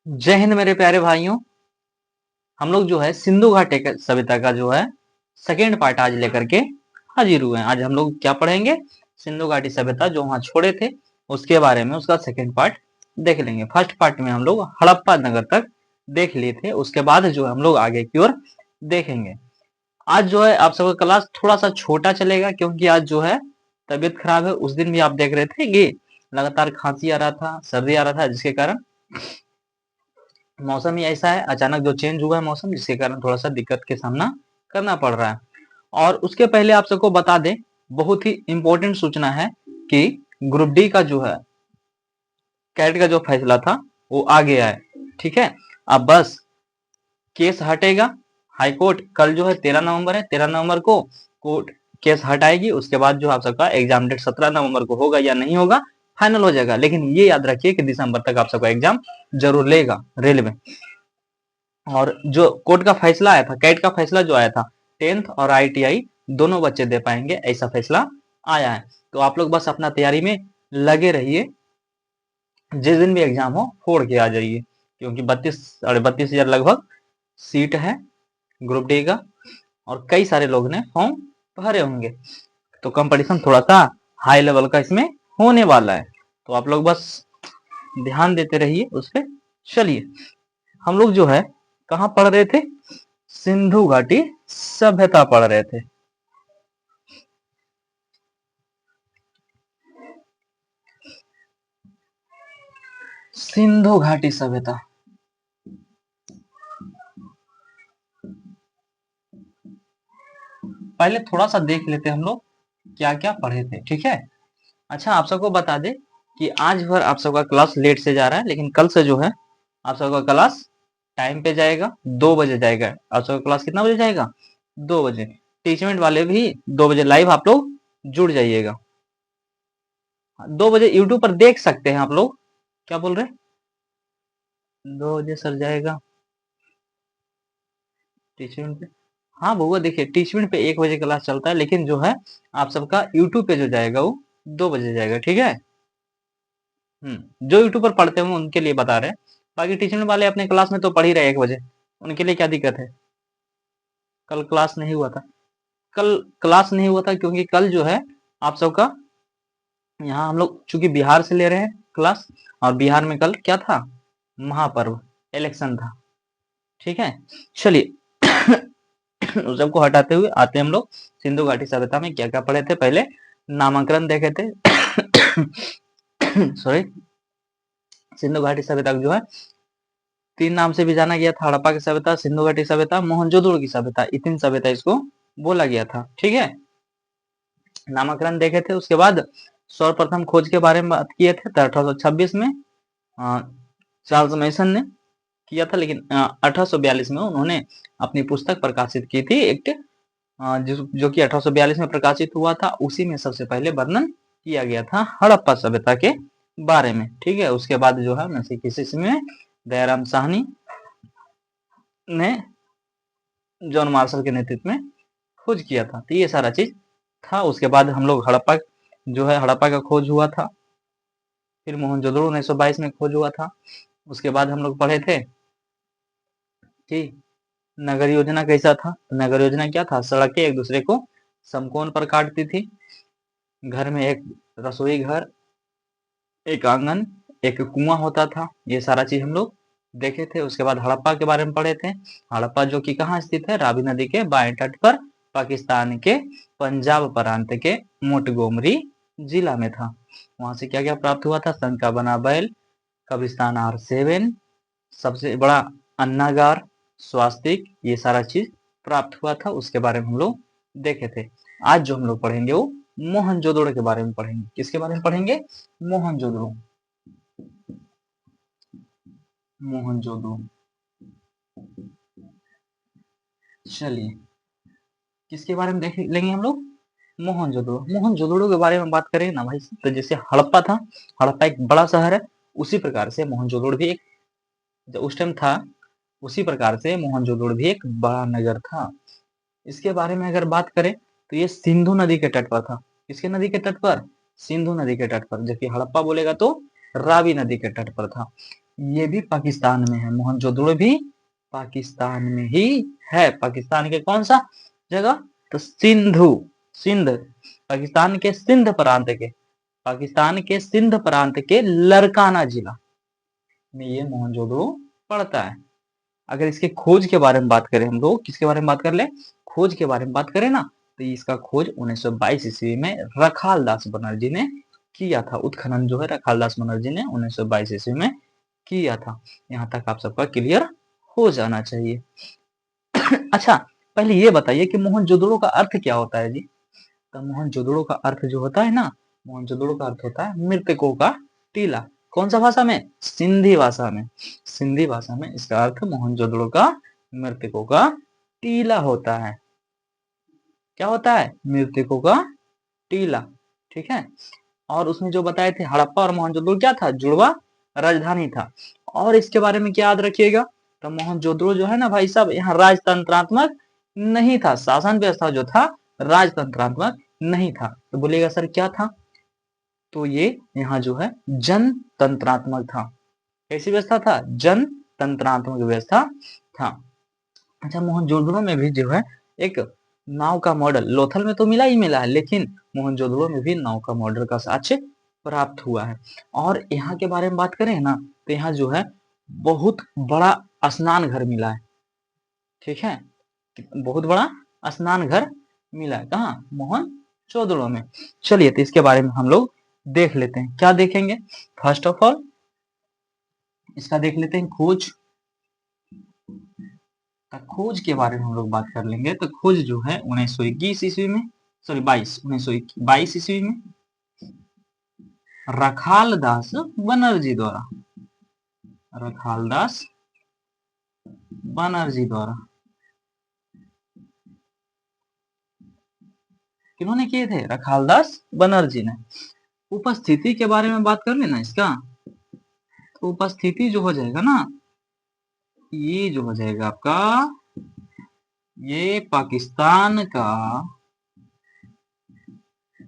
जय हिंद मेरे प्यारे भाइयों। हम लोग जो है सिंधु घाटी सभ्यता का जो है सेकेंड पार्ट आज लेकर के हाजिर हुए हैं। आज हम लोग क्या पढ़ेंगे? सिंधु घाटी सभ्यता जो वहां छोड़े थे उसके बारे में उसका सेकेंड पार्ट देख लेंगे। फर्स्ट पार्ट में हम लोग हड़प्पा नगर तक देख लिए थे, उसके बाद जो हम लोग आगे की ओर देखेंगे। आज जो है आप सबका क्लास थोड़ा सा छोटा चलेगा क्योंकि आज जो है तबीयत खराब है। उस दिन भी आप देख रहे थे कि लगातार खांसी आ रहा था, सर्दी आ रहा था, जिसके कारण मौसम ही ऐसा है, अचानक जो चेंज हुआ है मौसम, जिसके कारण थोड़ा सा दिक्कत के सामना करना पड़ रहा है। और उसके पहले आप सबको बता दें, बहुत ही इंपॉर्टेंट सूचना है कि ग्रुप डी का जो है कैट का जो फैसला था वो आ गया है। ठीक है, अब बस केस हटेगा। हाई कोर्ट कल जो है 13 नवंबर है, 13 नवंबर को कोर्ट केस हटाएगी। उसके बाद जो आप सबका एग्जाम डेट 17 नवंबर को होगा या नहीं होगा फाइनल हो जाएगा। लेकिन ये याद रखिए कि दिसंबर तक आप सबका एग्जाम जरूर लेगा रेलवे। और जो कोर्ट का फैसला आया था, कैट का फैसला जो आया था, 10th और ITI दोनों बच्चे दे पाएंगे, ऐसा फैसला आया है। तो आप लोग बस अपना तैयारी में लगे रहिए, जिस दिन भी एग्जाम हो फोड़ के आ जाइए, क्योंकि 32,000 लगभग सीट है ग्रुप डी का, और कई सारे लोग ने फॉर्म भरे होंगे, तो कंपटीशन थोड़ा सा हाई लेवल का इसमें होने वाला है। तो आप लोग बस ध्यान देते रहिए उस पर। चलिए, हम लोग जो है कहाँ पढ़ रहे थे? सिंधु घाटी सभ्यता पढ़ रहे थे। सिंधु घाटी सभ्यता पहले थोड़ा सा देख लेते हम लोग क्या क्या पढ़े थे। ठीक है, अच्छा आप सबको बता दे कि आज भर आप सबका क्लास लेट से जा रहा है, लेकिन कल से जो है आप सबका क्लास टाइम पे जाएगा, 2 बजे जाएगा। आप सबका क्लास कितना बजे जाएगा? 2 बजे। टीचमेंट वाले भी 2 बजे लाइव आप लोग जुड़ जाइएगा। 2 बजे यूट्यूब पर देख सकते हैं आप लोग। क्या बोल रहे हैं? 2 बजे सर जाएगा टीचमेंट पे। हाँ बउआ, देखिए टीचमेंट पे 1 बजे क्लास चलता है, लेकिन जो है आप सबका यूट्यूब पे जो जाएगा वो 2 बजे जाएगा। ठीक है, जो यूट्यूब पर पढ़ते हैं उनके लिए बता रहे हैं। बाकी टीचमेंट वाले अपने क्लास में तो पढ़ ही रहे 1 बजे, उनके लिए क्या दिक्कत है? कल क्लास नहीं हुआ था, कल क्लास नहीं हुआ था क्योंकि कल जो है आप सबका यहाँ हम लोग चूंकि बिहार से ले रहे हैं क्लास, और बिहार में कल क्या था? महापर्व, इलेक्शन था। ठीक है, चलिए उस सबको हटाते हुए आते हैं हम लोग सिंधु घाटी सभ्यता में क्या क्या पढ़े थे। पहले नामांकन देखे थे सॉरी। सिंधु घाटी सभ्यता जो है 3 नाम से भी जाना गया था: हड़प्पा की सभ्यता, सिंधु घाटी सभ्यता, मोहनजोदड़ो की सभ्यता। ये 3 सभ्यता इसको बोला गया था। ठीक है, नामांकन देखे थे। उसके बाद सर्वप्रथम खोज के बारे में बात किए थे, तो 1826 में चार्ल्स मैसन ने किया था, लेकिन 1842 में उन्होंने अपनी पुस्तक प्रकाशित की थी, एक जो कि 1842 में प्रकाशित हुआ था। उसी में सबसे पहले वर्णन किया गया था हड़प्पा सभ्यता के बारे में। ठीक है, उसके बाद जो है 1921 में दयाराम साहनी ने जॉन मार्शल के नेतृत्व में खोज किया था। तो ये सारा चीज था। उसके बाद हम लोग हड़प्पा जो है हड़प्पा का खोज हुआ था, फिर मोहनजोदड़ो 1922 में खोज हुआ था। उसके बाद हम लोग पढ़े थे कि नगर योजना कैसा था। नगर योजना क्या था? सड़कें एक दूसरे को समकोण पर काटती थी, घर में एक रसोई घर, एक आंगन, एक कुआं होता था। ये सारा चीज हम लोग देखे थे। उसके बाद हड़प्पा के बारे में पढ़े थे। हड़प्पा जो कि कहाँ स्थित है? रावी नदी के बाएं तट पर, पाकिस्तान के पंजाब प्रांत के मोंटगोमरी जिला में था। वहां से क्या क्या प्राप्त हुआ था? सन का बना बैल, कब्रिस्तान R7, सबसे बड़ा अन्नागार, स्वास्तिक, ये सारा चीज प्राप्त हुआ था। उसके बारे में हम लोग देखे थे। आज जो हम लोग पढ़ेंगे वो मोहनजोदड़ो के बारे में पढ़ेंगे। किसके बारे में पढ़ेंगे? मोहनजोदड़ो। मोहनजोदड़ो। चलिए, किसके बारे में देख लेंगे हम लोग? मोहनजोदड़ो। मोहनजोदड़ो के बारे में बात करें ना भाई, तो जैसे हड़प्पा था, हड़प्पा एक बड़ा शहर है, उसी प्रकार से मोहनजोदड़ो भी एक, जो उस टाइम था, उसी प्रकार से मोहनजोदड़ो भी एक बड़ा नगर था। इसके बारे में अगर बात करें तो ये सिंधु नदी के तट पर था। किसके नदी के तट पर? सिंधु नदी के तट पर, जबकि हड़प्पा बोलेगा तो रावी नदी के तट पर था। ये भी पाकिस्तान में है, मोहनजोदड़ो भी पाकिस्तान में ही है। पाकिस्तान के कौन सा जगह? तो सिंध, पाकिस्तान के सिंध प्रांत के, पाकिस्तान के सिंध प्रांत के लरकाना जिला में ये मोहनजोदड़ो पड़ता है। अगर इसके खोज के बारे में बात करें हम लोग, किसके बारे में बात कर ले? खोज के बारे में बात करें ना, तो इसका खोज 1922 ईस्वी में रखाल दास बनर्जी ने किया था। उत्खनन जो है रखाल दास बनर्जी ने 1922 ईस्वी में किया था। यहाँ तक आप सबका क्लियर हो जाना चाहिए। अच्छा, पहले ये बताइए कि मोहनजोदड़ो का अर्थ क्या होता है जी? तो मोहनजोदड़ो का अर्थ जो होता है ना, मोहनजोदड़ो का अर्थ होता है मृतकों का टीला। कौन सा भाषा में? सिंधी भाषा में। सिंधी भाषा में इसका अर्थ मोहनजोदड़ो का मृतकों का टीला होता है। क्या होता है? मृतकों का टीला। ठीक है। और उसमें जो बताए थे हड़प्पा और मोहनजोदड़ो क्या था? जुड़वा राजधानी था। और इसके बारे में क्या याद रखिएगा? तो मोहनजोदड़ो जो है ना भाई साहब, यहाँ राजतंत्रात्मक नहीं था। शासन व्यवस्था जो था राजतंत्रात्मक नहीं था। तो बोलिएगा सर क्या था? तो ये यहाँ जो है जनतंत्रात्मक था। कैसी व्यवस्था था? जनतंत्रात्मक व्यवस्था था। अच्छा, मोहनजोदड़ो में भी जो है एक नाव का मॉडल, लोथल में तो मिला ही मिला है, लेकिन मोहनजोदड़ो में भी नाव का मॉडल का साक्ष्य प्राप्त हुआ है। और यहाँ के बारे में बात करें ना, तो यहाँ जो है बहुत बड़ा स्नान घर मिला है। ठीक है, बहुत बड़ा स्नान घर मिला है। कहाँ? मोहनजोदड़ो में। चलिए, तो इसके बारे में हम लोग देख लेते हैं। क्या देखेंगे? फर्स्ट ऑफ ऑल इसका देख लेते हैं खोज। खोज के बारे में हम लोग बात कर लेंगे। तो खोज जो है 1921 ईस्वी में, सॉरी 1922 ईस्वी में रखाल दास बनर्जी द्वारा, रखाल दास बनर्जी द्वारा किन्होंने किए थे? रखाल दास बनर्जी ने। उपस्थिति के बारे में बात कर लेना इसका, तो उपस्थिति जो हो जाएगा ना, ये जो हो जाएगा आपका, ये पाकिस्तान का,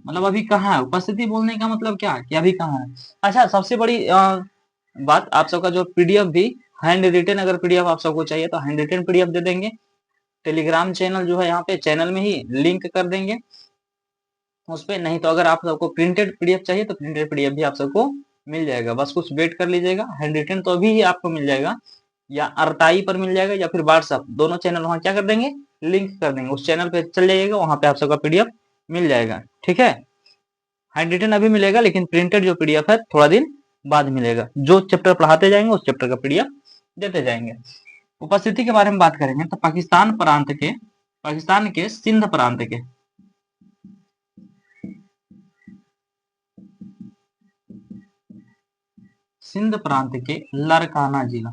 मतलब अभी कहाँ है? उपस्थिति बोलने का मतलब क्या कि अभी कहाँ है। अच्छा, सबसे बड़ी बात, आप सबका जो पीडीएफ भी हैंड रिटेन, अगर पीडीएफ आप सबको चाहिए तो हैंड रिटेन पीडीएफ दे देंगे। टेलीग्राम चैनल जो है यहाँ पे चैनल में ही लिंक कर देंगे उस पे। नहीं तो अगर आप सबको प्रिंटेड पीडीएफ चाहिए तो प्रिंटेड पीडीएफ भी आप सबको मिल जाएगा। बस कुछ वेट कर लीजिएगा। हैंड रिटेन तो अभी ही आपको मिल जाएगा, या अरताई पर मिल जाएगा, या फिर व्हाट्सअप, दोनों चैनल वहां क्या कर देंगे? लिंक कर देंगे। उस चैनल पे चल जाइएगा, वहां पे आप सबका पीडीएफ मिल जाएगा। ठीक है, हैंड रिटेन अभी मिलेगा, लेकिन प्रिंटेड जो पीडीएफ है थोड़ा दिन बाद मिलेगा। जो चैप्टर पढ़ाते जाएंगे उस चैप्टर का पीडीएफ देते जाएंगे। उपस्थिति के बारे में बात करेंगे तो पाकिस्तान के सिंध प्रांत के, सिंध प्रांत के लरकाना जिला,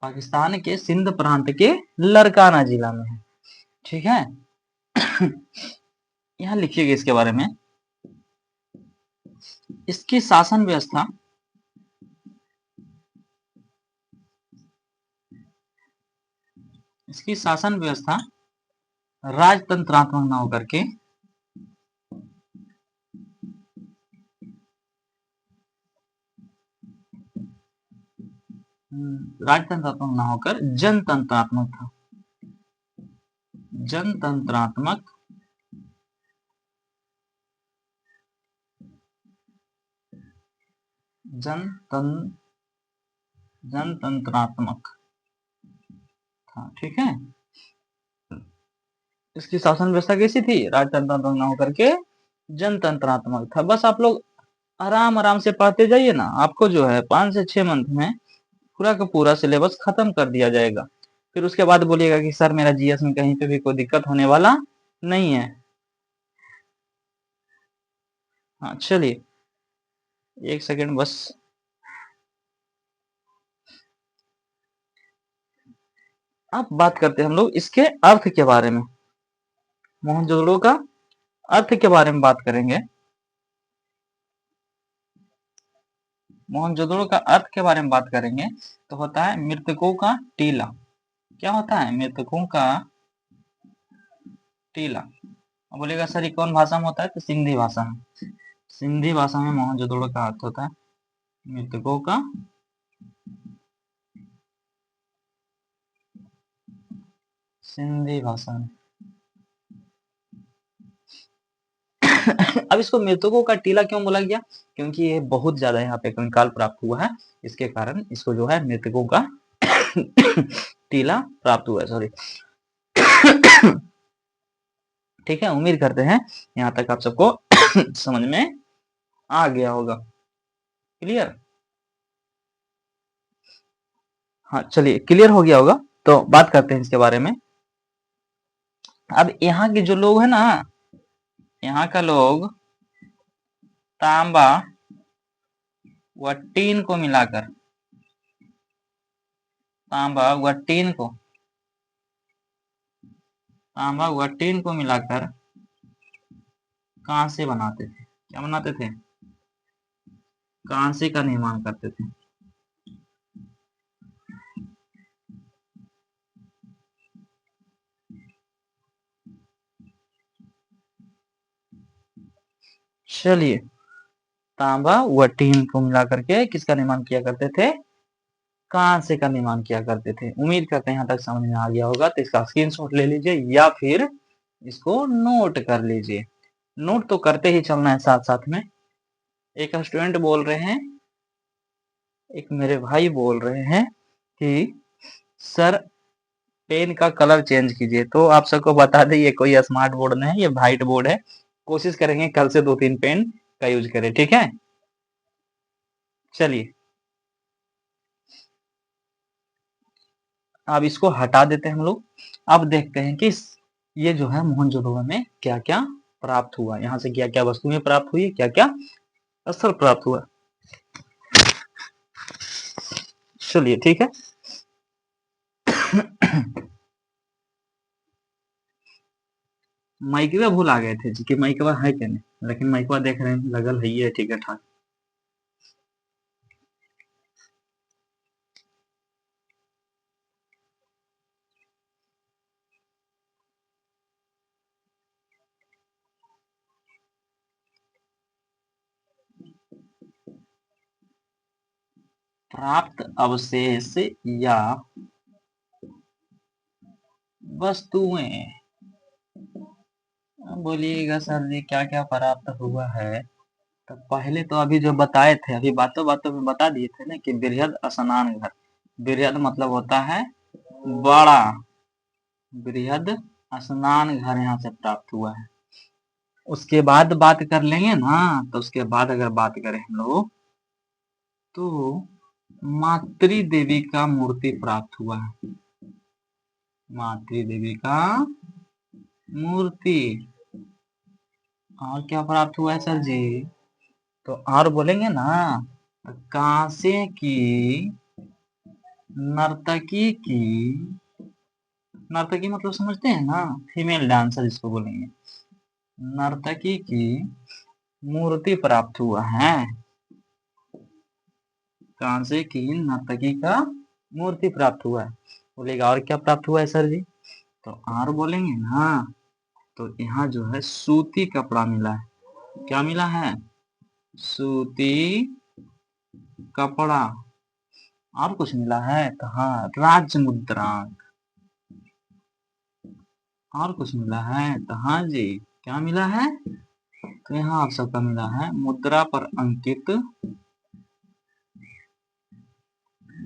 पाकिस्तान के सिंध प्रांत के लरकाना जिला में है। ठीक है। यहां लिखिएगा इसके बारे में। इसकी शासन व्यवस्था, इसकी शासन व्यवस्था राजतंत्रात्मक न होकर के राजतंत्रात्मक न होकर जनतंत्रात्मक था। जनतंत्रात्मक जनतंत्रात्मक था। ठीक है। इसकी शासन व्यवस्था कैसी थी? राजतंत्रात्मक न होकर के जनतंत्रात्मक था। बस आप लोग आराम आराम से पढ़ते जाइए ना, आपको जो है 5 से 6 मंथ में पूरा का पूरा सिलेबस खत्म कर दिया जाएगा। फिर उसके बाद बोलिएगा कि सर मेरा जीएस में कहीं पे भी कोई दिक्कत होने वाला नहीं है। हाँ, चलिए 1 सेकेंड बस। अब बात करते हैं हम लोग इसके अर्थ के बारे में। मोहनजोदड़ो का अर्थ के बारे में बात करेंगे। मोहनजोदड़ो का अर्थ के बारे में बात करेंगे तो होता है मृतकों का टीला। क्या होता है? मृतकों का टीला। अब बोलेगा सर ये कौन भाषा में होता है, तो सिंधी भाषा में। सिंधी भाषा में मोहनजोदड़ो का अर्थ होता है मृतकों का सिंधी भाषा में। अब इसको मृतकों का टीला क्यों बोला गया, क्योंकि ये बहुत ज्यादा यहाँ पे कंकाल प्राप्त हुआ है, इसके कारण इसको जो है मृतकों का टीला प्राप्त हुआ है, सॉरी। ठीक है, उम्मीद करते हैं यहाँ तक आप सबको समझ में आ गया होगा। क्लियर? हाँ चलिए, क्लियर हो गया होगा, तो बात करते हैं इसके बारे में। अब यहाँ के जो लोग हैं ना, यहाँ का लोग तांबा व टीन को मिलाकर, तांबा व टीन को मिलाकर कांसे बनाते थे। क्या बनाते थे? कांसे का निर्माण करते थे। चलिए, तांबा व टीन को मिला करके किसका निर्माण किया करते थे? कांसे का निर्माण किया करते थे। उम्मीद करते हैं यहाँ तक समझ में आ गया होगा, तो इसका स्क्रीनशॉट ले लीजिए या फिर इसको नोट कर लीजिए। नोट तो करते ही चलना है साथ साथ में। एक स्टूडेंट बोल रहे हैं, एक मेरे भाई बोल रहे हैं कि सर पेन का कलर चेंज कीजिए। तो आप सबको बता दें, ये कोई स्मार्ट बोर्ड नहीं है, ये व्हाइट बोर्ड है। कोशिश करेंगे कल से 2-3 पेन का यूज करें, ठीक है? चलिए, अब इसको हटा देते हैं हम लोग। अब देखते हैं कि ये जो है मोहनजोदड़ो में क्या क्या प्राप्त हुआ, यहाँ से क्या क्या वस्तुएं प्राप्त हुई, क्या क्या असर प्राप्त हुआ। चलिए ठीक है। माइकवा भूल आ गए थे जी कि माइकवा है क्या नहीं, लेकिन माइकवा देख रहे हैं लगल है, ये ठीक है ठाक। प्राप्त अवशेष या वस्तुएं। बोलिएगा सर जी क्या क्या प्राप्त हुआ है, तो पहले तो अभी जो बताए थे, अभी बातों बातों में बता दिए थे ना कि बृहद स्नान घर। बृहद मतलब होता है बड़ा, बृहद स्नान घर यहाँ से प्राप्त हुआ है। उसके बाद बात कर लेंगे ना, तो उसके बाद अगर बात करें हम लोग, तो मातृ देवी का मूर्ति प्राप्त हुआ है। मातृ देवी का मूर्ति। और क्या प्राप्त हुआ है सर जी? तो और बोलेंगे ना, कांसे की नर्तकी की, नर्तकी मतलब समझते हैं ना, फीमेल डांसर जिसको बोलेंगे, नर्तकी की मूर्ति प्राप्त हुआ है। कांसे की नर्तकी का मूर्ति प्राप्त हुआ है। बोलेगा और क्या प्राप्त हुआ है सर जी? तो और बोलेंगे ना, तो यहाँ जो है सूती कपड़ा मिला है। क्या मिला है? सूती कपड़ा। और कुछ मिला है? तो हाँ, राज मुद्रांक। और कुछ मिला है? तो हाँ जी, क्या मिला है? तो यहाँ आप सबका मिला है मुद्रा पर अंकित,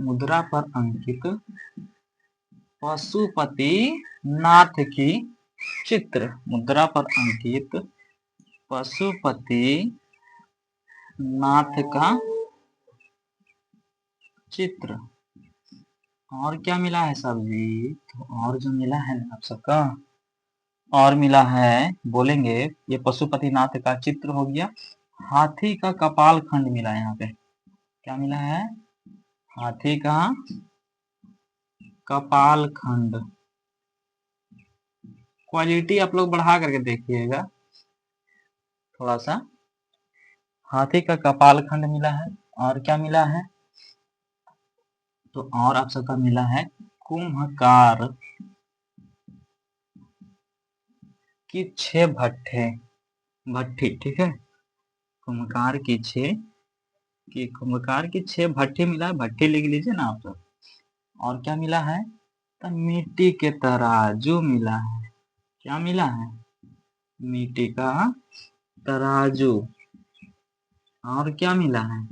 मुद्रा पर अंकित पशुपति नाथ की चित्र। मुद्रा पर अंकित पशुपति नाथ का चित्र। और क्या मिला है सब जी? तो और जो मिला है ना आप सबका, और मिला है, बोलेंगे ये पशुपति नाथ का चित्र हो गया। हाथी का कपाल खंड मिला है यहाँ पे। क्या मिला है? हाथी का कपाल खंड। क्वालिटी आप लोग बढ़ा करके देखिएगा थोड़ा सा। हाथी का कपाल खंड मिला है। और क्या मिला है? तो और आप सबका मिला है कुंभकार, कि 6 भट्टे, भट्टी, ठीक है। कुम्भकार की 6, कि कुम्भकार की 6 भट्टी मिला है, भट्टी लिख लीजिए ना आप तो। और क्या मिला है, तो मिट्टी के तराजू मिला है। क्या मिला है, मिट्टी का तराजू। और क्या मिला है,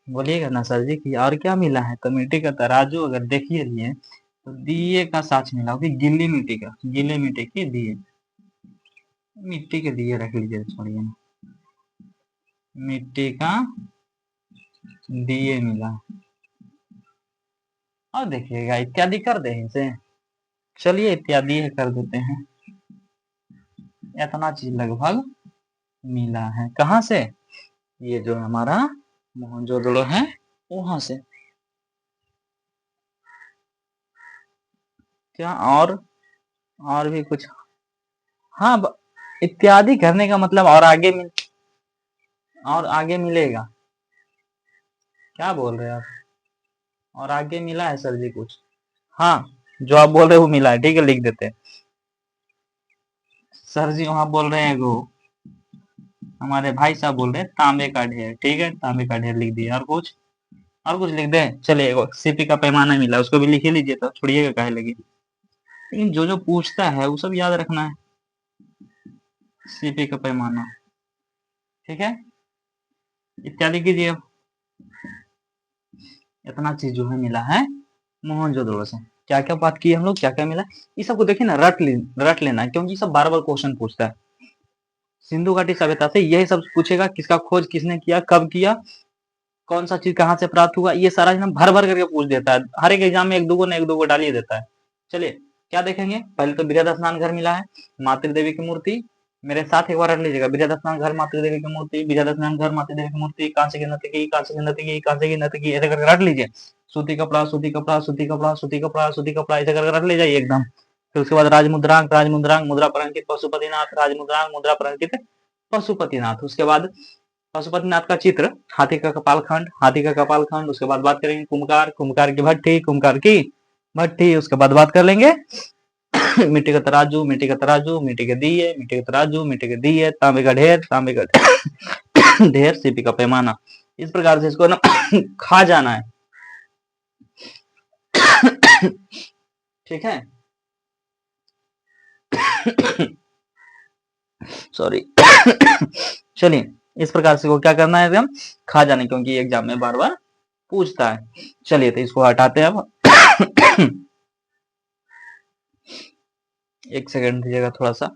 बोलिएगा ना सर जी कि और क्या मिला है, तो मिट्टी का तराजू अगर देखिए लिए तो दिए का साथ मिला होगी, गीली मिट्टी का, गीले मिट्टी के दिए, मिट्टी के दिए रख लीजिए, छोड़िए ना, मिट्टी का दिए मिला। और देखिएगा इत्यादि कर दे इसे, चलिए इत्यादि कर देते हैं। इतना चीज लगभग मिला है, कहाँ से, ये जो हमारा मोहनजोदड़ो है वहां से। क्या और भी कुछ, हाँ इत्यादि करने का मतलब और आगे मिलेगा, क्या बोल रहे हैं आप, और आगे मिला है सर जी कुछ, हाँ जो आप बोल रहे हैं वो मिला है, ठीक है लिख देते हैं। सर जी वहां बोल रहे हैं वो, हमारे भाई साहब बोल रहे हैं तांबे का ढेर, ठीक है तांबे का ढेर लिख दिए। और कुछ लिख दें, चलिए सीपी का पैमाना मिला, उसको भी लिख ही लीजिए, तो छोड़िएगा काहे लगी। लेकिन जो जो पूछता है वो सब याद रखना है, सीपी का पैमाना, ठीक है। इत्यादि कीजिए अब। इतना चीज जो है मिला है मोहनजोदड़ो से। क्या क्या बात की हम लोग, क्या क्या मिला, ये सबको देखिए ना, रट लेना है, क्योंकि सब बार बार क्वेश्चन पूछता है। सिंधु घाटी सभ्यता से यही सब पूछेगा, किसका खोज किसने किया, कब किया, कौन सा चीज कहाँ से प्राप्त हुआ, ये सारा एकदम भर भर करके पूछ देता है। हर एक एग्जाम में एक दो ने एक दो डाल ही देता है। चलिए क्या देखेंगे, पहले तो बृहद स्नान घर मिला है, मातृ देवी की मूर्ति, मेरे साथ एक बार रख लीजिएगा, बृहद स्नान घर मातृ देवी की मूर्ति, बृहद स्नान घर मातृ देवी की मूर्ति, कांसे की नर्तकी, कांसे की नर्तकी, कांसे की नर्तकी, ऐसे करके रख लीजिए। सूती कपड़ा, सूती कपड़ा, सूती कपड़ा, सूती कपड़ा, सूती कपड़ा, ऐसे करके रख ले जाइए एकदम। फिर उसके बाद राजमुद्रांक, राजमुद्रांक, मुद्रा परंकित पशुपतिनाथ, राजमुद्रांक, मुद्रा परंकित पशुपतिनाथ। उसके बाद पशुपतिनाथ का चित्र, हाथी का कपाल खंड, हाथी का कपाल खंड। उसके बाद बात करेंगे कुम्भकार, कुम्भकार की भट्टी, कुम्भकार की भट्टी। उसके बाद बात कर लेंगे मिट्टी का तराजू, मिट्टी का तराजू, मिट्टी के दिए, मिट्टी का तराजू, मिट्टी के दिए, तांबे का ढेर, तांबे का ढेर, सीपी का पैमाना। इस प्रकार से इसको ना खा जाना है, ठीक है। सॉरी चलिए इस प्रकार से को क्या करना है एकदम खा जाने, क्योंकि एग्जाम में बार बार पूछता है। चलिए तो इसको हटाते हैं अब। एक सेकंड दीजिएगा थोड़ा सा।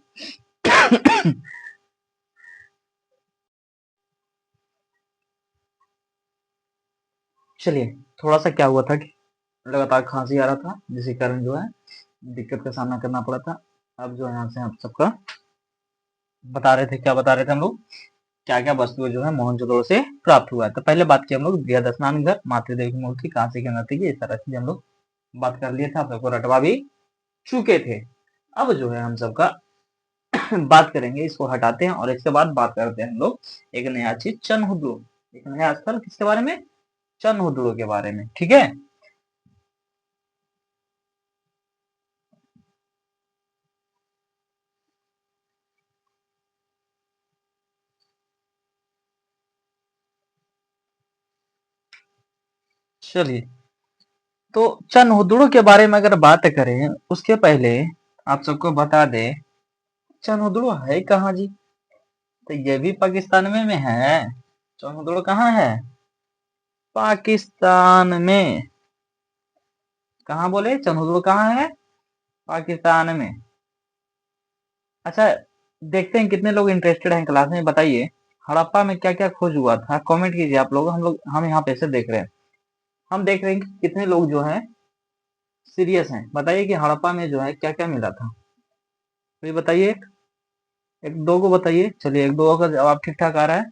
चलिए थोड़ा सा क्या हुआ था कि लगातार खांसी आ रहा था, जिसके कारण जो है दिक्कत का सामना करना पड़ा था। अब जो है यहाँ से आप सबका बता रहे थे, क्या बता रहे थे हम लोग, क्या क्या वस्तुएं जो है मोहनजोदड़ो से प्राप्त हुआ है। तो पहले बात की हम लोग बृहद स्नान घर, मातृदेवी की मूर्ति, कांसे की नर्तकी, इस तरह चीज हम लोग बात कर लिए थे, आप सबको रटवा भी चुके थे। अब जो है हम सबका बात करेंगे, इसको हटाते हैं और इसके बाद बात करते हैं हम लोग एक नया चीज, चनहुदड़ो, एक नया स्थल किसके बारे में, चनहुदड़ो के बारे में, ठीक है। चलिए तो चनहुदड़ो के बारे में अगर बात करें, उसके पहले आप सबको बता दें चनहुदड़ो है कहाँ जी, तो ये भी पाकिस्तान में है। चनहुदड़ो कहाँ है, पाकिस्तान में। कहाँ बोले, चनहुदड़ो कहाँ है, पाकिस्तान में। अच्छा देखते हैं कितने लोग इंटरेस्टेड हैं क्लास में, बताइए हड़प्पा में क्या क्या खोज हुआ था, कमेंट कीजिए आप लोग। हम यहाँ पे से देख रहे हैं, हम देख रहे हैं कि कितने लोग जो है सीरियस हैं। बताइए कि हड़प्पा में जो है क्या क्या मिला था, तो ये बताइए, एक दो को बताइए। चलिए एक दो का जवाब ठीक ठाक आ रहा है,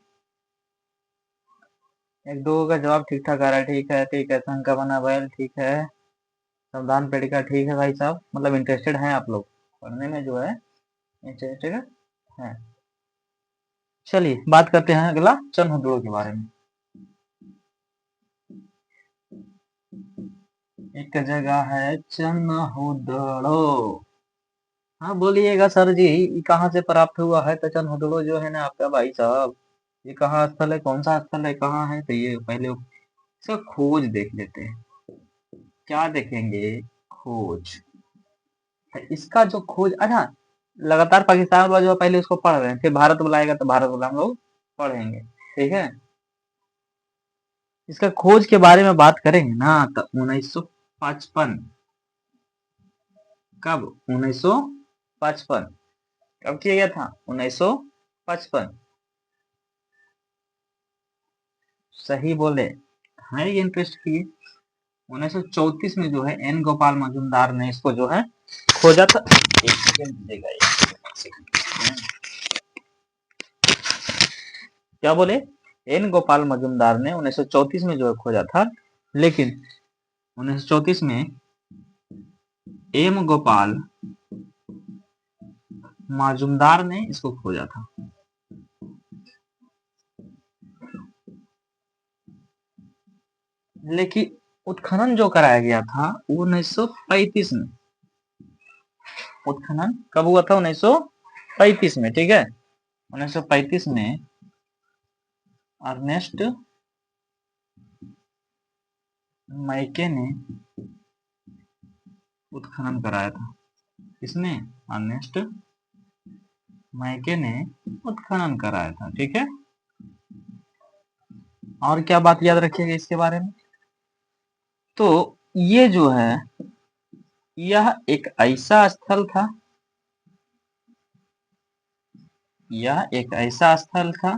एक दो का जवाब ठीक ठाक आ रहा है, ठीक है ठीक है। शंख का बना बैल, ठीक है। संविधान पेटिका, ठीक है भाई साहब, मतलब इंटरेस्टेड हैं आप लोग पढ़ने में जो है, इंटरेस्टेड है। चलिए बात करते हैं अगला चनहुदड़ो के बारे में। एक जगह है चनहुदड़ो, हाँ बोलिएगा सर जी, ये कहाँ से प्राप्त हुआ है? तो चंदहुदड़ो जो है ना आपका भाई साहब, ये कहाँ स्थल है, कौन सा स्थल है, कहाँ है? तो ये पहले इसका खोज देख लेते हैं। क्या देखेंगे? खोज। तो इसका जो खोज, अच्छा, लगातार पाकिस्तान वाला जो है, पहले उसको पढ़ रहे हैं, फिर भारत बुलाएगा तो भारत वाला हम लोग पढ़ेंगे, ठीक है। इसका खोज के बारे में बात करेंगे ना तो 1955। कब? 1955। कब किया गया था? 1955। सही बोले। है ये इंटरेस्ट की। 1934 में जो है एन गोपाल मजूमदार ने इसको जो है खोजा था। एक सेकंड दीजिएगा, एक सेकंड। क्या बोले? एन गोपाल मजूमदार ने 1934 में जो है खोजा था, लेकिन 1934 में एम गोपाल मजूमदार ने इसको खोजा था। लेकिन उत्खनन जो कराया गया था वो 1935 में। उत्खनन कब हुआ था? 1935 में, ठीक है। 1935 में अर्नेस्ट मैके ने उत्खनन कराया था। किसने? अर्नेस्ट मैके ने उत्खनन कराया था, ठीक है। और क्या बात याद रखिएगा इसके बारे में? तो ये जो है, यह एक ऐसा स्थल था, यह एक ऐसा स्थल था।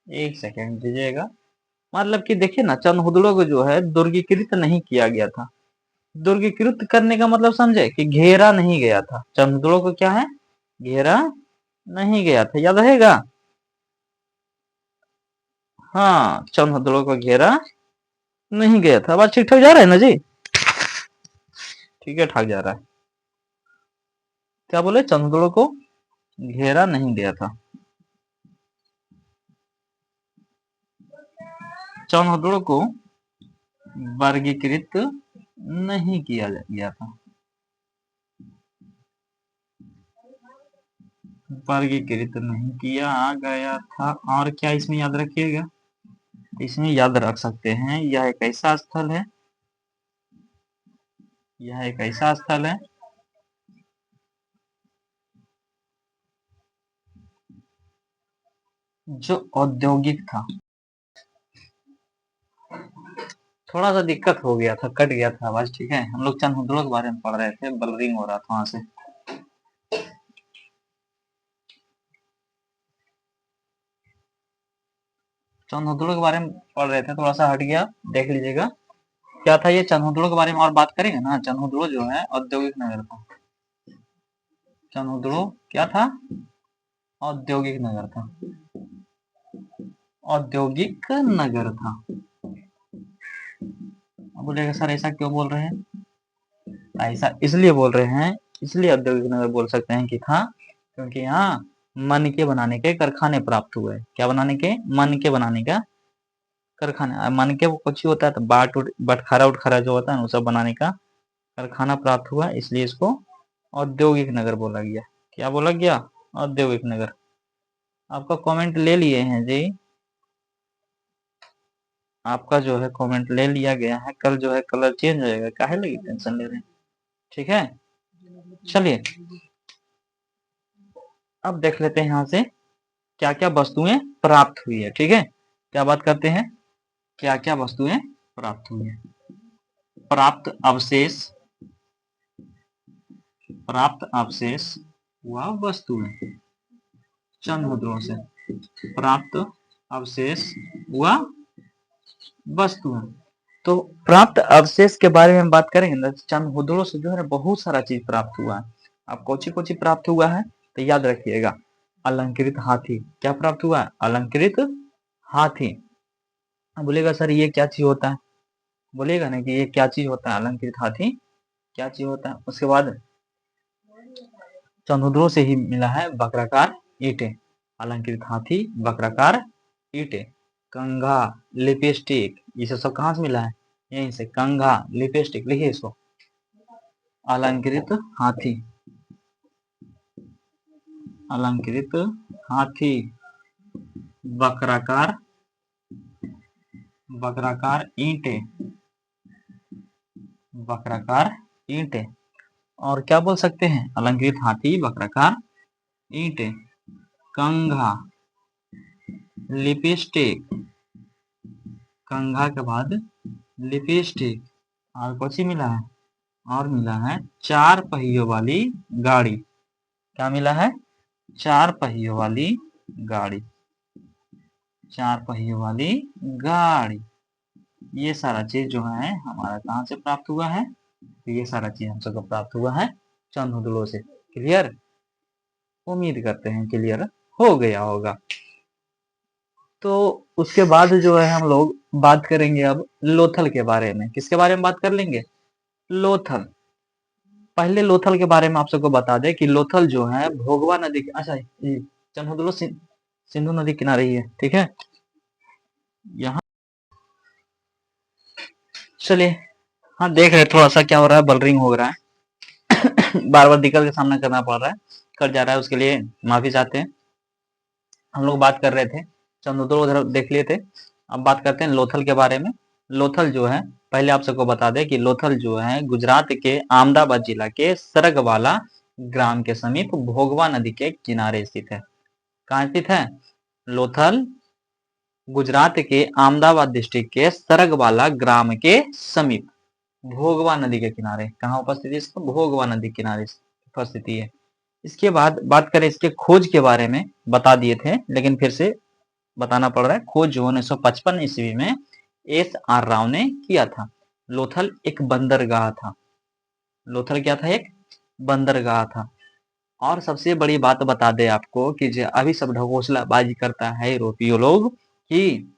एक सेकेंड दीजिएगा। मतलब कि देखिए ना, चंदहुदड़ो को जो है दुर्गीकृत नहीं किया गया था। दुर्गीकृत करने का मतलब समझे कि घेरा नहीं गया था। चंदहुदड़ो को क्या है? घेरा नहीं गया था, याद रहेगा। हाँ, चंदहुदड़ो को घेरा नहीं गया था। बात ठीक ठाक जा रहा है ना जी? ठीक है, ठाक जा रहा है। क्या बोले? चंदहुदड़ो को घेरा नहीं गया था। चंदहुदड़ो को वर्गीकृत नहीं किया गया था। वर्गीकृत नहीं किया गया था। और क्या इसमें याद रखिएगा? इसमें याद रख सकते हैं, यह एक ऐसा स्थल है, यह एक ऐसा स्थल है जो औद्योगिक था। थोड़ा सा दिक्कत हो गया था, कट गया था आवाज, ठीक है। हम लोग चंदहुदड़ो के बारे में पढ़ रहे थे, ब्लरिंग हो रहा था वहां से। चंदहुदड़ो के बारे में पढ़ रहे थे, थोड़ा सा हट गया, देख लीजिएगा। क्या था ये? चंदहुदड़ो के बारे में और बात करेंगे ना। चंदहुदड़ो जो है औद्योगिक नगर था। चंदहुदड़ो क्या था? औद्योगिक नगर था। औद्योगिक नगर था। अब बोलेगा सर ऐसा क्यों बोल रहे हैं? ऐसा इसलिए बोल रहे हैं, इसलिए औद्योगिक नगर बोल सकते हैं कि था, क्योंकि यहाँ मन के बनाने के कारखाने प्राप्त हुए। क्या बनाने के? मन के बनाने का कारखाना। मन के वो कुछ ही होता है, तो बटखारा उटखारा जो होता है वो सब बनाने का कारखाना प्राप्त हुआ, इसलिए इसको औद्योगिक नगर बोला गया। क्या बोला गया? औद्योगिक नगर। आपका कमेंट ले लिए हैं जी, आपका जो है कमेंट ले लिया गया है। कल जो है कलर चेंज हो जाएगा, काहे लगी टेंशन ले रहे हैं, ठीक है। चलिए अब देख लेते हैं यहाँ से क्या क्या वस्तुएं प्राप्त हुई है, ठीक है। क्या बात करते हैं? क्या क्या वस्तुएं प्राप्त हुई है? प्राप्त अवशेष, प्राप्त अवशेष व वस्तुएं। चंदहुदड़ो से प्राप्त अवशेष व वस्तुएं। तो प्राप्त अवशेष के बारे में बात करेंगे ना, चंदहुदड़ो से जो है बहुत सारा चीज प्राप्त हुआ है। अब कोची कोची प्राप्त हुआ है तो याद रखिएगा। अलंकृत हाथी। क्या प्राप्त हुआ है? अलंकृत हाथी। अब बोलेगा सर ये क्या चीज होता है? बोलेगा ना कि ये क्या चीज होता है, अलंकृत हाथी क्या चीज होता है। उसके बाद चंदहुदड़ो से ही मिला है वक्राकार ईंटें। अलंकृत हाथी, वक्राकार ईंटें, कंघा, लिपस्टिक, ये सब कहाँ से मिला है? यहीं से। कंघा, लिपस्टिक, लिखिए इसको। अलंकृत हाथी, अलंकृत हाथी, वक्राकार, वक्राकार ईंटें, वक्राकार ईंटें। और क्या बोल सकते हैं, अलंकृत हाथी, वक्राकार ईंटें, कंघा, लिपस्टिक, कंघा के बाद लिपस्टिक, और कुछ ही मिला है, और मिला है चार पहियों वाली गाड़ी। क्या मिला है, चार पहियों वाली गाड़ी, चार पहियों वाली गाड़ी। ये सारा चीज जो है हमारा कहाँ से प्राप्त हुआ है, तो ये सारा चीज हम सबको प्राप्त हुआ है चंद्रधुलो से। क्लियर, उम्मीद करते हैं क्लियर हो गया होगा। तो उसके बाद जो है हम लोग बात करेंगे अब लोथल के बारे में। किसके बारे में बात कर लेंगे, लोथल। पहले लोथल के बारे में आप सबको बता दें कि लोथल जो है भोगवा नदी के, अच्छा ये चंद्रधुलो सिंधु नदी किनारे ही है, ठीक है। यहाँ चलिए, हाँ देख रहे थोड़ा सा क्या हो रहा है, बलरिंग हो रहा है बार बार दिक्कत का सामना करना पड़ रहा है, कर जा रहा है, उसके लिए माफी चाहते हैं। हम लोग बात कर रहे थे चंद्रधुलो, उधर देख लिए थे। अब बात करते हैं लोथल के बारे में। लोथल जो है, पहले आप सबको बता दें कि लोथल जो है गुजरात के अहमदाबाद जिला के सरगवाला ग्राम के समीप भोगवा नदी के किनारे स्थित है। कहाँ स्थित है, लोथल गुजरात के अहमदाबाद डिस्ट्रिक्ट के सरगवाला ग्राम के समीप भोगवा नदी के किनारे, कहाँ उपस्थित है इसको, भोगवा नदी किनारे उपस्थिति है। इसके बाद बात करें इसके खोज के बारे में, बता दिए थे लेकिन फिर से बताना पड़ रहा है। खोज जो 1955 ईस्वी में एस आर राव ने किया था। लोथल एक बंदरगाह था, लोथल क्या था, एक बंदरगाह था। और सबसे बड़ी बात बता दे आपको कि जो अभी सब ढकोसलाबाजी करता है यूरोपीय लोग कि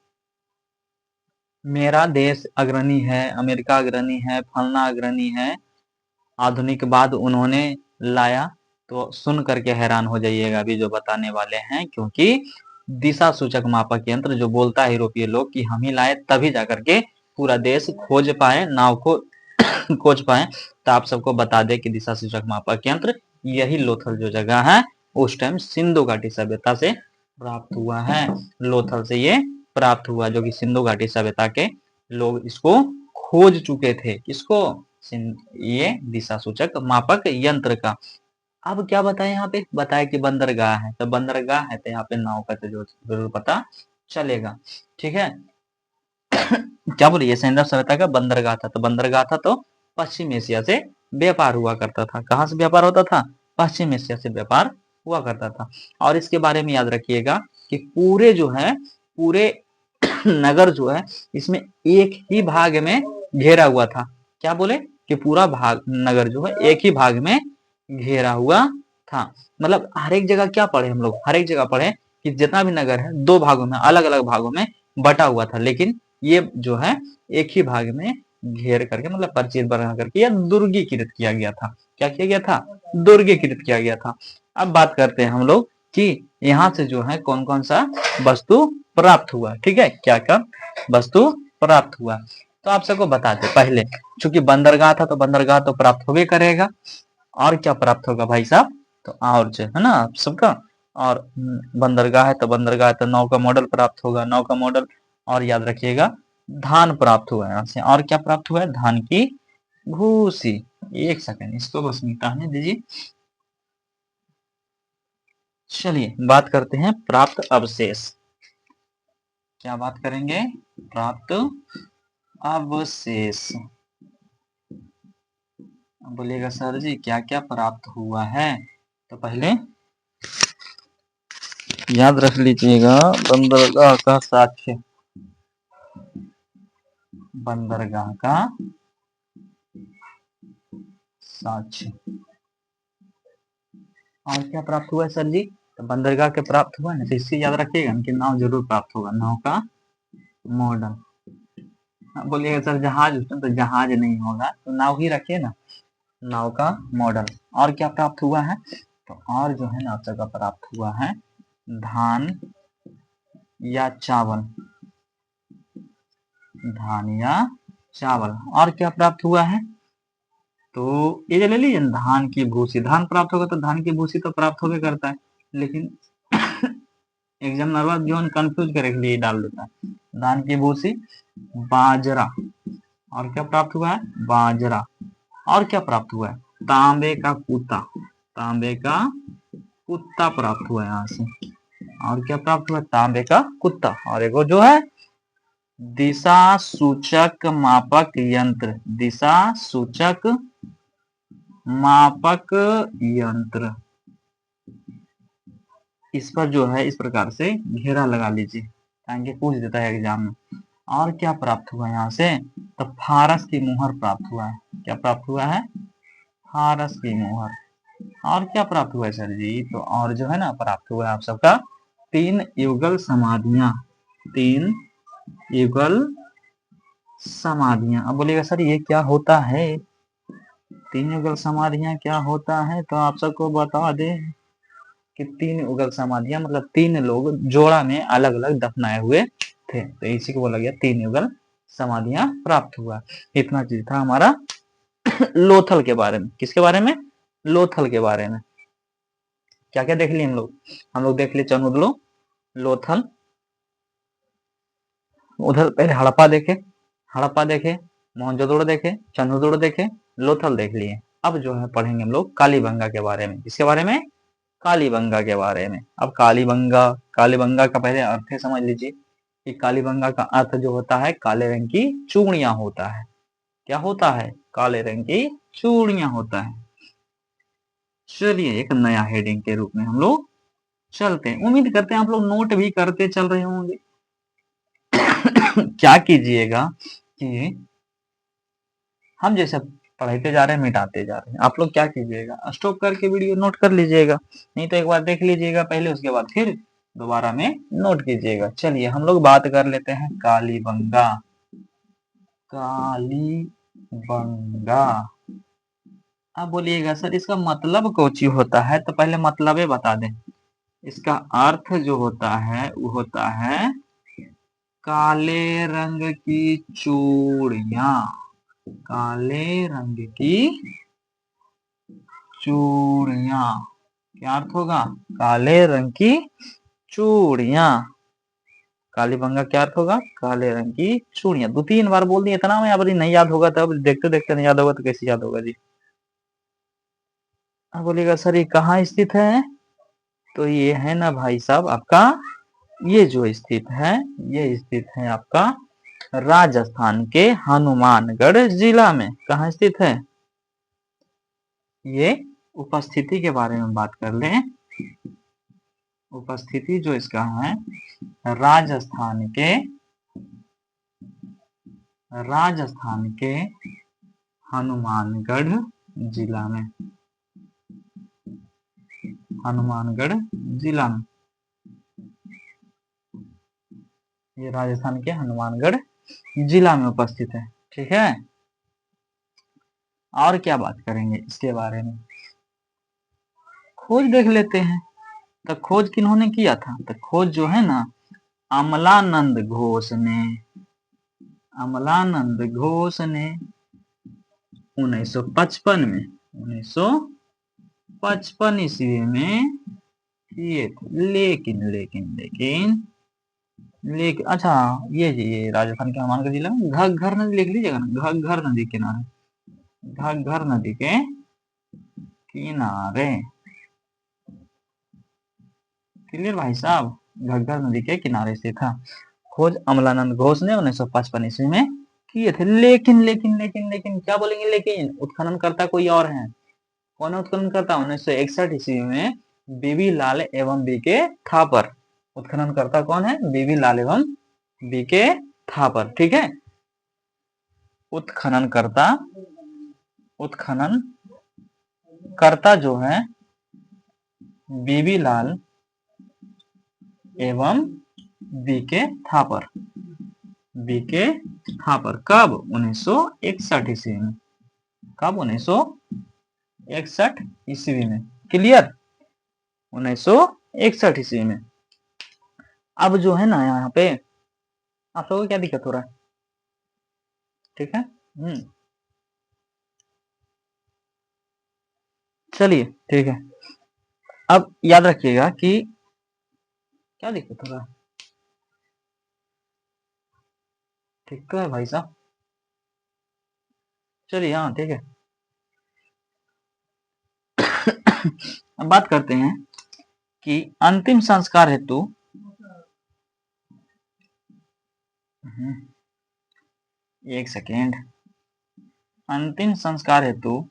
मेरा देश अग्रणी है, अमेरिका अग्रणी है, फलना अग्रणी है, आधुनिकवाद उन्होंने लाया, तो सुन करके हैरान हो जाइएगा अभी जो बताने वाले हैं। क्योंकि दिशा सूचक मापक यंत्र जो बोलता है यूरोपीय लोग कि हम ही लाए, तभी जाकर के पूरा देश खोज पाए, नाव को खोज पाए। तो आप सबको बता दें कि दिशा सूचक मापक यंत्र यही लोथल जो जगह है उस टाइम सिंधु घाटी सभ्यता से प्राप्त हुआ है। लोथल से ये प्राप्त हुआ, जो कि सिंधु घाटी सभ्यता के लोग इसको खोज चुके थे। किसको, ये दिशा सूचक मापक यंत्र का। अब क्या बताएं, यहाँ पे बताया कि बंदरगाह है, तो बंदरगाह है तो यहाँ पे नाव का तो जरूर पता चलेगा, ठीक है। क्या बोलिए, सैंडल सभ्यता का बंदरगाह था, तो बंदरगाह था तो पश्चिम एशिया से व्यापार हुआ करता था। कहाँ से व्यापार होता था, पश्चिम एशिया से व्यापार हुआ करता था। और इसके बारे में याद रखिएगा कि पूरे जो है, पूरे नगर जो है इसमें एक ही भाग में घेरा हुआ था। क्या बोले कि पूरा भाग नगर जो है एक ही भाग में घेरा हुआ था। मतलब हर एक जगह क्या पढ़े हम लोग, हर एक जगह पढ़े कि जितना भी नगर है दो भागों में, अलग अलग भागों में बटा हुआ था, लेकिन ये जो है एक ही भाग में घेर करके, मतलब परिचित बना करके या दुर्गीकृत किया गया था। क्या किया गया था, दुर्गीकृत किया गया था। अब बात करते हैं हम लोग कि यहाँ से जो है कौन कौन सा वस्तु प्राप्त हुआ, ठीक है, क्या क्या वस्तु प्राप्त हुआ। तो आप सबको बता दें, पहले चूंकि बंदरगाह था तो बंदरगाह तो प्राप्त होबे करेगा, और क्या प्राप्त होगा भाई साहब, तो और जो है ना आप सबका, और बंदरगाह है तो बंदरगाह तो नाव का मॉडल प्राप्त होगा, नाव का मॉडल। और याद रखिएगा धान प्राप्त हुआ है यहाँ से, और क्या प्राप्त हुआ है, धान की भूसी। एक सेकंड इसको बस मिटाने दीजिए। चलिए बात करते हैं प्राप्त अवशेष। क्या बात करेंगे, प्राप्त अवशेष। बोलिएगा सर जी क्या क्या प्राप्त हुआ है, तो पहले याद रख लीजिएगा बंदरगाह का साक्ष्य, बंदरगाह का साक्ष्य। और क्या प्राप्त हुआ है सर जी, तो बंदरगाह के प्राप्त हुआ है ना, तो इससे याद रखिएगा कि नाव जरूर प्राप्त होगा, नाव का मॉडल। बोलिएगा सर जहाज, उसमें तो जहाज नहीं होगा, तो नाव ही रखिए ना, नाव का मॉडल। और क्या प्राप्त हुआ है, तो और जो है ना आप सबका प्राप्त हुआ है धान या चावल, धान या चावल। और क्या प्राप्त हुआ है, तो ये जो ले लीजिए धान की भूसी, धान प्राप्त होगा तो धान की भूसी तो प्राप्त होगा करता है, लेकिन एग्जामिनर जो कंफ्यूज करे के लिए डाल देता है धान की भूसी, बाजरा, और क्या प्राप्त हुआ है, बाजरा, और क्या प्राप्त हुआ है, तांबे का कुत्ता, तांबे का कुत्ता प्राप्त हुआ है यहाँ से, और क्या प्राप्त हुआ, तांबे का कुत्ता, और एक जो है दिशा सूचक मापक यंत्र, दिशा सूचक मापक यंत्र, इस पर जो है इस प्रकार से घेरा लगा लीजिए, ताकि पूछ देता है एग्जाम में। और क्या प्राप्त हुआ यहाँ से, तो फारस की मुहर प्राप्त हुआ है, क्या प्राप्त हुआ है, फारस की मुहर। और क्या प्राप्त हुआ है सर जी, तो और जो है ना प्राप्त हुआ है आप सबका 3 युगल समाधियां, 3 युगल समाधियां। अब बोलिएगा सर ये क्या होता है, 3 युगल समाधियां क्या होता है, तो आप सबको बता दे कि 3 युगल समाधियां मतलब 3 लोग जोड़ा में अलग अलग दफनाए हुए थे, तो इसी को बोला गया 3 युगल समाधियां प्राप्त हुआ। इतना चीज था हमारा लोथल के बारे में। किसके बारे में, लोथल के बारे में। क्या क्या देख लिए हम लोग देख लिए चनुदलो, लोथल, उधर पहले हड़प्पा देखे, मोहनजोदड़ो देखे, चंद्रदुड़ देखे, लोथल देख लिए। अब जो है पढ़ेंगे हम लोग कालीबंगा के बारे में। किसके बारे में, कालीबंगा के बारे में। अब कालीबंगा, कालीबंगा का पहले अर्थ समझ लीजिए कि कालीबंगा का अर्थ जो होता है काले रंग की चूड़ियां होता है। क्या होता है, काले रंग की चूड़ियां होता है। चलिए एक नया हेडिंग के रूप में हम लोग चलते हैं। उम्मीद करते हैं आप लोग नोट भी करते चल रहे होंगे। क्या कीजिएगा कि हम जैसे पढ़ाते जा रहे हैं मिटाते जा रहे हैं, आप लोग क्या कीजिएगा स्टॉप करके वीडियो नोट कर लीजिएगा, नहीं तो एक बार देख लीजिएगा पहले, उसके बाद फिर दोबारा में नोट कीजिएगा। चलिए हम लोग बात कर लेते हैं कालीबंगा, कालीबंगा। अब बोलिएगा सर इसका मतलब कोची होता है, तो पहले मतलब बता दें। इसका अर्थ जो होता है वो होता है काले रंग की चूड़ियां, काले रंग की चूड़ियां। क्या अर्थ होगा, काले रंग की चूड़ियां। कालीबंगा क्या अर्थ होगा, काले रंग की चूड़ियां। 2-3 बार बोल दिए, इतना में अब नहीं याद होगा, तब देखते देखते नहीं याद होगा तो कैसे याद होगा जी। अब बोलिएगा सर ये कहाँ स्थित है, तो ये है ना भाई साहब आपका, ये जो स्थित है ये स्थित है आपका राजस्थान के हनुमानगढ़ जिला में। कहाँ स्थित है, ये उपस्थिति के बारे में बात कर लें। उपस्थिति जो इसका है राजस्थान के, राजस्थान के हनुमानगढ़ जिला में, हनुमानगढ़ जिला में, ये राजस्थान के हनुमानगढ़ जिला में उपस्थित है। ठीक है, और क्या बात करेंगे इसके बारे में, खोज देख लेते हैं। तो खोज किन्होंने किया था, तो खोज जो है ना अमलानंद घोष ने, अमलानंद घोष ने 1955 में, 1955 ईस्वी में किए थे। लेकिन लेकिन लेकिन लेकिन अच्छा ये राजस्थान के हनुमानगढ़ जिला में घग्घर नदी लिख लीजिएगा ना, घग्घर नदी के किनारे, घग्घर नदी के किनारे। क्लियर भाई साहब, घग्घर नदी के किनारे से था। खोज अमलानंद घोष ने 1955 ईस्वी में किए थे। लेकिन लेकिन लेकिन लेकिन क्या बोलेंगे, लेकिन उत्खनन करता कोई और है। कौन है उत्खनन करता, 1961 ईस्वी में बीबी लाल एवं बीके थापर। उत्खनन करता कौन है, बीबी लाल एवं बीके थापर। ठीक है, उत्खनन करता, उत्खनन करता जो है बीबी लाल एवं बीके थापर, बीके थापर। कब, 1961 ईस्वी में। कब, 1961 ईस्वी में। क्लियर, 1961 ईस्वी में। अब जो है ना यहाँ पे आप लोगों को क्या दिक्कत हो रहा है, ठीक है। चलिए ठीक है। अब याद रखिएगा कि क्या दिक्कत हो रहा है? ठीक तो है भाई साहब? चलिए हाँ ठीक है। अब बात करते हैं कि अंतिम संस्कार हेतु एक सेकेंड। अंतिम संस्कार हेतु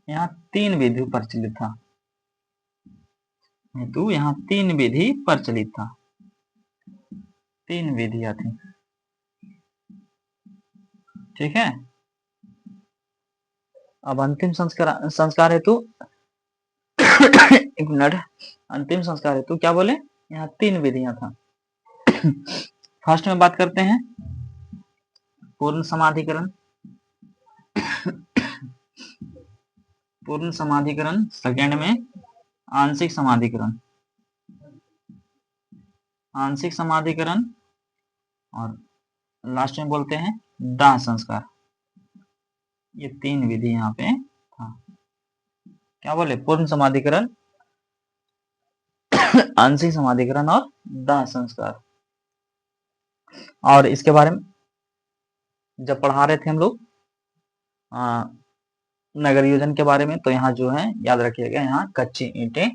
यहाँ 3 विधि प्रचलित था। हेतु यहाँ 3 विधि प्रचलित था, 3 विधियां थी। ठीक है। अब अंतिम संस्कार हेतु एक मिनट। अंतिम संस्कार हेतु क्या बोले? यहाँ 3 विधियां था। फर्स्ट में बात करते हैं पूर्ण समाधिकरण। पूर्ण समाधिकरण। सेकेंड में आंशिक समाधिकरण। आंशिक समाधिकरण। और लास्ट में बोलते हैं दाह संस्कार। ये 3 विधि यहाँ पे था। क्या बोले? पूर्ण समाधिकरण, आंशिक समाधिकरण और दाह संस्कार। और इसके बारे में जब पढ़ा रहे थे हम लोग नगर योजना के बारे में, तो यहाँ जो है याद रखिएगा, यहाँ कच्ची ईंटें,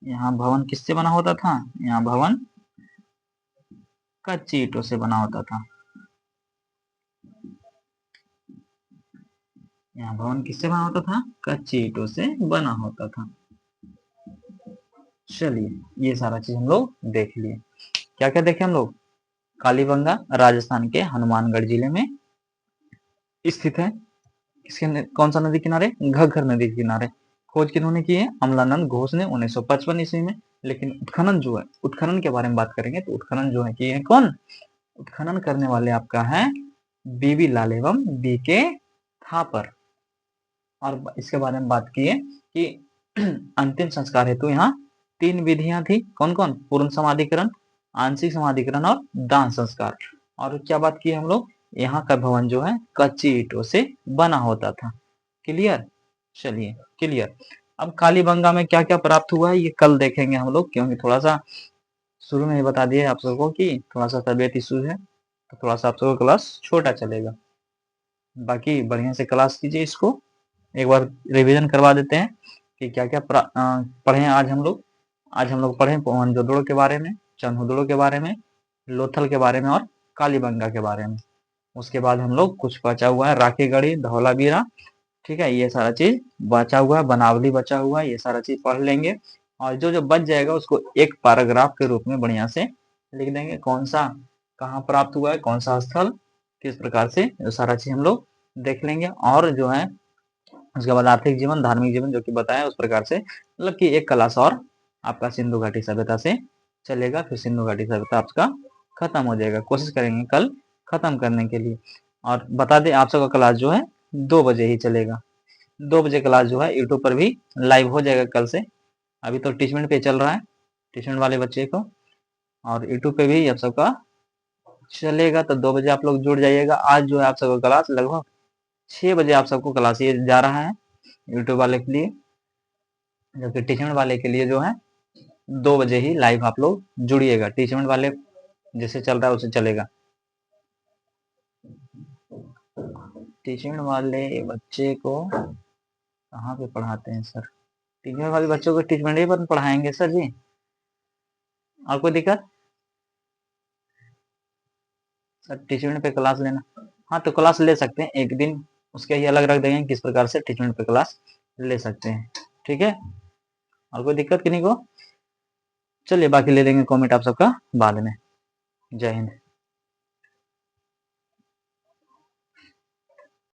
यहाँ भवन किससे बना होता था? यहाँ भवन कच्ची ईंटों से बना होता था। यहाँ भवन किससे बना होता था? कच्ची ईंटों से बना होता था। चलिए ये सारा चीज हम लोग देख लिए। क्या क्या देखे हम लोग? कालीबंगा राजस्थान के हनुमानगढ़ जिले में स्थित है। इसके कौन सा नदी किनारे? घग्गर नदी के किनारे। खोज किन्होंने की है? अमलानंद घोष ने 1955 ईस्वी में। लेकिन उत्खनन जो है, उत्खनन के बारे में बात करेंगे तो उत्खनन जो है किए हैं कौन? उत्खनन करने वाले आपका है बीबी लाल एवं बीके थापर। और इसके बारे में बात की है कि अंतिम संस्कार हेतु यहाँ 3 विधियां थी। कौन कौन? पूर्ण समाधिकरण, आंशिक समाधिकरण और दाह संस्कार। और क्या बात की हम लोग? यहाँ का भवन जो है कच्ची ईंटों से बना होता था। क्लियर? चलिए क्लियर। अब कालीबंगा में क्या क्या प्राप्त हुआ है ये कल देखेंगे हम लोग, क्योंकि थोड़ा सा शुरू में ही बता दिए आप सबको कि थोड़ा सा तबियत इशू है, तो थोड़ा सा आप सबको क्लास छोटा चलेगा। बाकी बढ़िया से क्लास कीजिए। इसको एक बार रिवीजन करवा देते हैं कि क्या क्या पढ़े आज हम लोग। आज हम लोग पढ़े मोहनजोदड़ो के बारे में, चंदहुदड़ो के बारे में, लोथल के बारे में और कालीबंगा के बारे में। उसके बाद हम लोग कुछ बचा हुआ है राखीगढ़ी, धौलावीरा। ठीक है, ये सारा चीज बचा हुआ है, बनावली बचा हुआ है, ये सारा चीज पढ़ लेंगे। और जो जो बच जाएगा उसको एक पैराग्राफ के रूप में बढ़िया से लिख देंगे, कौन सा कहाँ प्राप्त हुआ है, कौन सा स्थल, किस प्रकार से, ये सारा चीज हम लोग देख लेंगे। और जो है उसके बाद आर्थिक जीवन, धार्मिक जीवन जो कि बताया उस प्रकार से, मतलब कि एक क्लास और आपका सिंधु घाटी सभ्यता से चलेगा। फिर सिंधु घाटी सभ्यता आपका खत्म हो जाएगा। कोशिश करेंगे कल खत्म करने के लिए। और बता दें आप सबका क्लास जो है 2 बजे ही चलेगा। 2 बजे क्लास जो है यूट्यूब पर भी लाइव हो जाएगा कल से। अभी तो टीचमेंट पे चल रहा है, टीचमेंट वाले बच्चे को, और यूट्यूब पे भी आप सबका चलेगा। तो 2 बजे आप लोग जुड़ जाइएगा। आज जो है आप सबका क्लास लगभग 6 बजे आप सबको क्लास ये जा रहा है यूट्यूब वाले के लिए, जबकि टीचमेंट वाले के लिए जो है 2 बजे ही लाइव आप लोग जुड़िएगा। टीचमेंट वाले जैसे चल रहा है उसे चलेगा। टीचमेंट वाले बच्चे को कहाँ पे पढ़ाते हैं सर? टीचमेंट वाले बच्चों को टीचमेंट ही पर पढ़ाएंगे सर जी। और कोई दिक्कत? सर टीचमेंट पे क्लास लेना, हाँ तो क्लास ले सकते हैं एक दिन, उसके ही अलग रख देंगे किस प्रकार से टीचमेंट पे क्लास ले सकते हैं। ठीक है, और कोई दिक्कत किन्हीं को? चलिए बाकी ले लेंगे कमेंट आप सबका बाद में। जय हिंद।